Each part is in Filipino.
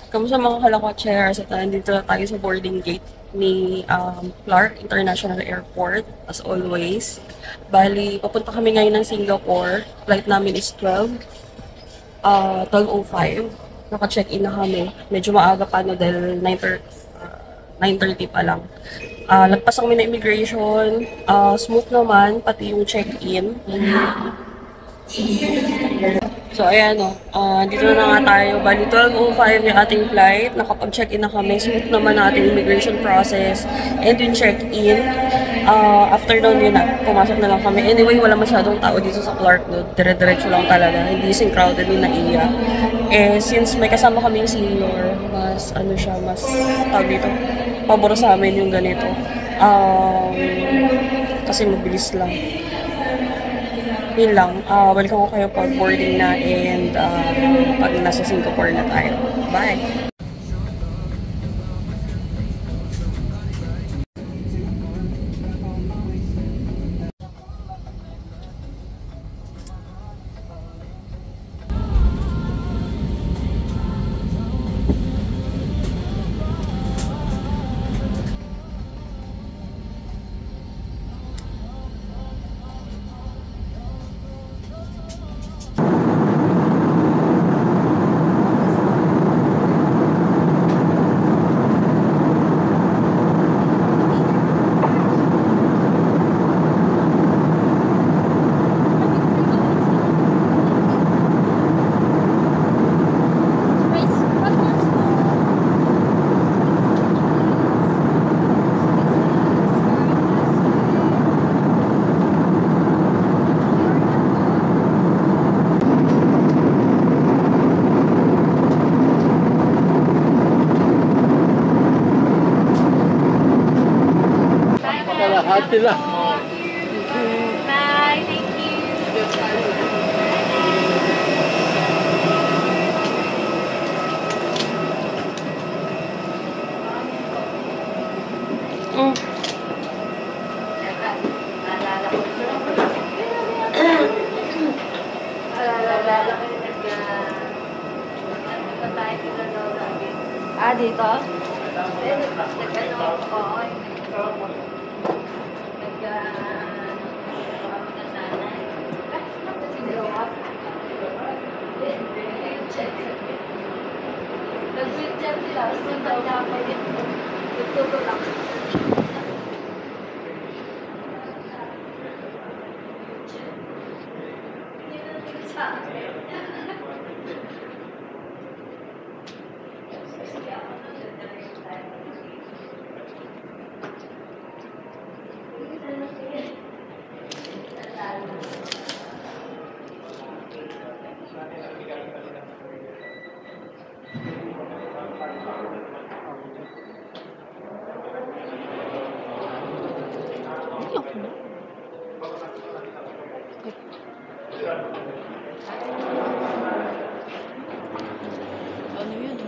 Kamusta mga kalakwatsers? At nandito na tayo sa boarding gate ni Clark International Airport, as always. Bali, papunta kami ngayon ng Singapore. Flight namin is 12:05. Naka-check-in na kami. Medyo maaga pa, no, dahil 9:30 pa lang. Lagpas kami na immigration. Smooth naman, pati yung check-in. So, ayan o. Dito na nga tayo. Bali, 12:05 yung ating flight. Nakapag-check-in na kami. Smooth naman natin immigration process. And yung check-in. After nun yun na, pumasok na lang kami. Anyway, wala masyadong tao dito sa Clark. No? Dire-diretso lang talaga. Hindi sing crowded ni Naiya. Eh, since may kasama kaming senior, mas, ano siya, mas, tawag dito, pabor sa amin yung ganito. Kasi mabilis lang. Yun lang, welcome ko kayo pag boarding na and pag nasa Singapore na tayo. Bye! Hati lah. Bye, thank you. Dito? Ano yun?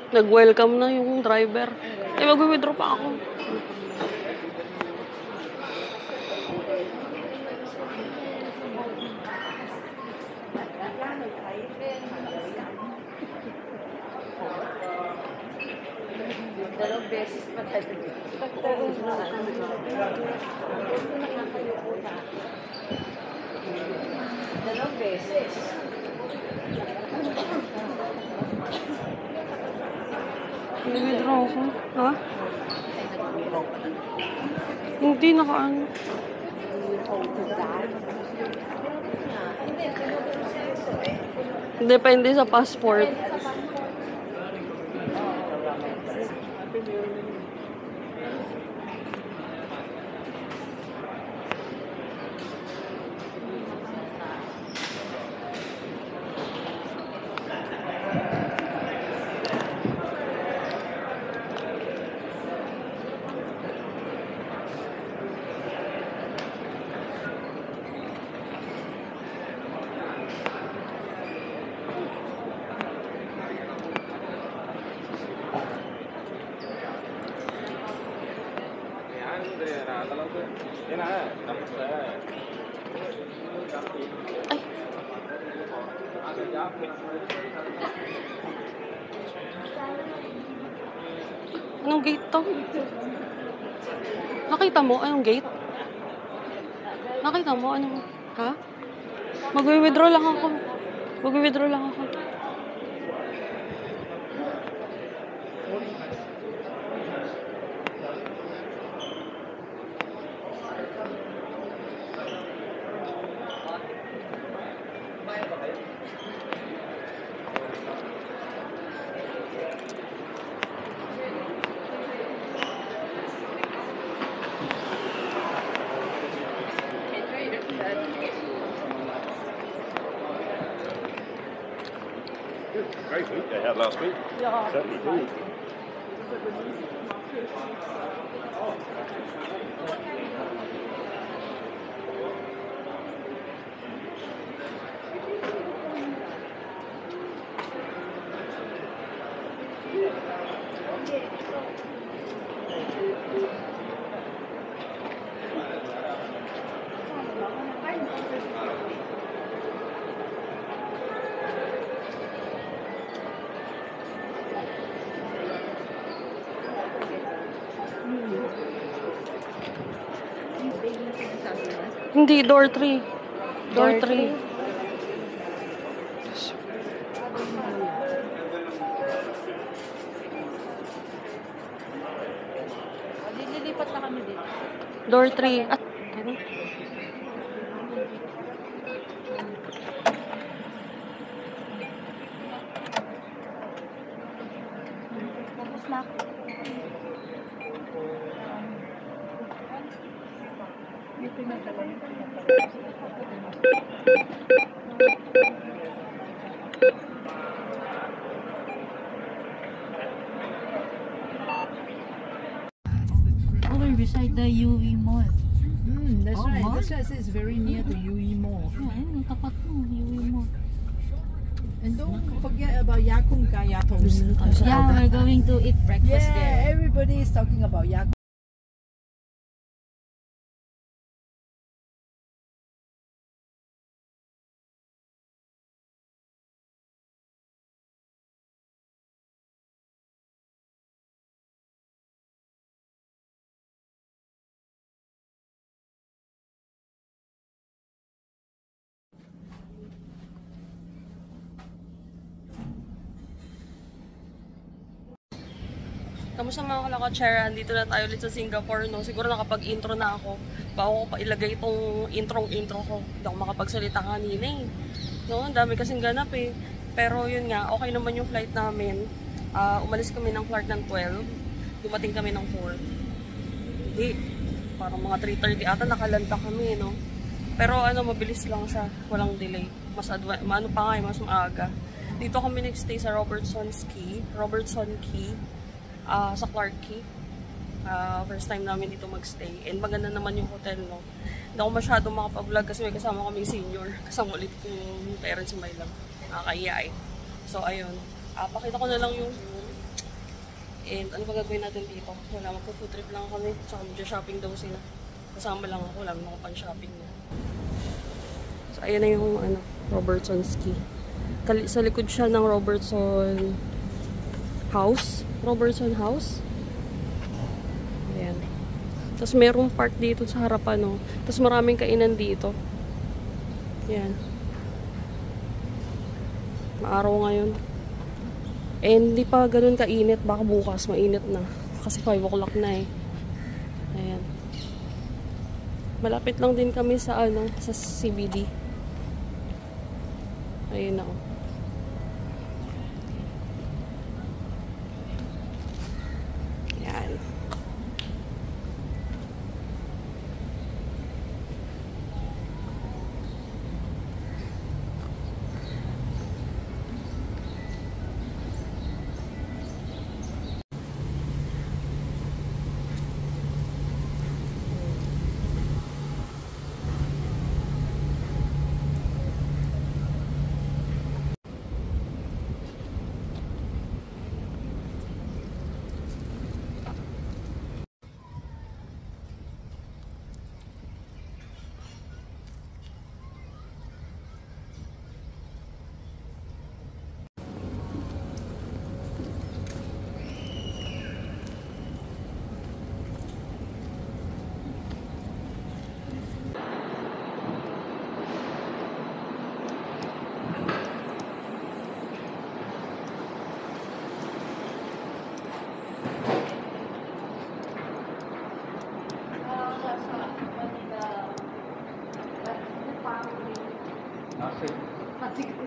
Nag-welcome na yung driver. Eh, mag-withdraw pa ako. Dalawang beses pa tayo. Dalawang beses. Nag-withdraw ako. Ha? Hindi, naka-ano. Depende sa passport. Anong gate to? Nakita mo? Anong gate? Nakita mo? Anong... Ha? Mag-withdraw lang ako. Mag-withdraw lang ako. Great week they had last week. Yeah. Certainly do. Hindi, door 3. Door 3. Lilipat na kami dito. Door 3. At... Tapos na ako. Dito na talaga. Over beside the UE Mall. That's right. That's why I say it's very near to UE Mall. Ayun, tapat mo, UE Mall. And don't forget about Yakung Kaya Toast. Yeah, we're going to eat breakfast Yeah, there. everybody is talking about Yakung. Kamusta mga kalakotsyera? Dito na tayo ulit sa Singapore, no? Siguro nakapag-intro na ako. Bago ko pa ilagay itong intro ko. Hindi ako makapagsalita kanina eh. No? Ang dami kasing ganap eh. Pero yun nga, okay naman yung flight namin. Umalis kami ng Clark ng 12. Dumating kami ng 4. Hindi. Parang mga 3:30 ata nakalanda kami, no? Pero ano, mabilis lang siya. Walang delay. Mas ano pa nga, mas maaga. Dito kami nag-stay sa Robertson Quay. Sa Clark Quay. First time namin dito magstay. And maganda naman yung hotel, no? Hindi ako masyadong makapag-vlog kasi may kasama kaming senior. Kasama ulit yung parents yung may lang. Nakakaya eh. So, ayun. Pakita ko na lang yung And ano ba gagawin natin dito? Wala, magpo-food trip lang kami. Tsaka mag-shopping daw sila. Kasama lang ako, wala naman ako pan-shopping na. So, ayan na yung ano, Robertson Ski. Sa likod siya ng Robertson House. Robertson House. Ayan. Tapos merong park dito sa harapan, no? Tapos maraming kainan dito. Ayan. Maaraw ngayon. And hindi pa ganun kainit. Baka bukas mainit na. Kasi 5 o'clock na eh. Ayan. Malapit lang din kami sa ano, sa CBD. Ayun na. Ayan.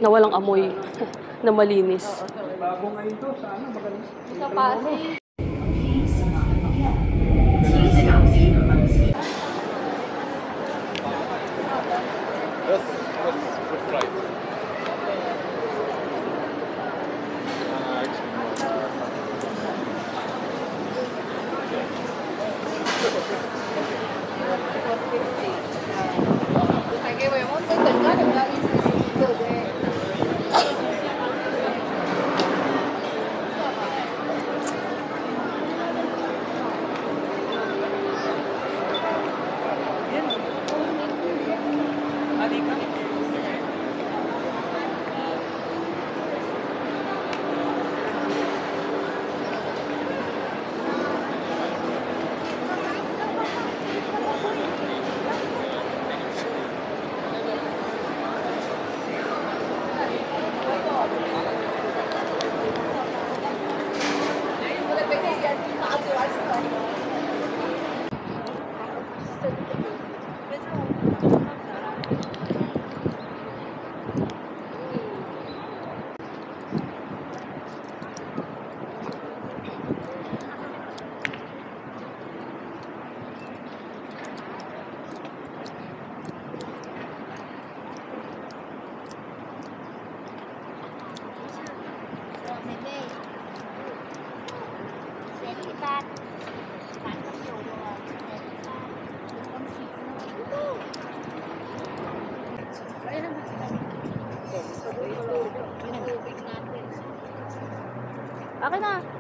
Na walang amoy. Na malinis. Bago ngayon to, sana magaling. Sa Pasig. That's right. Akin na.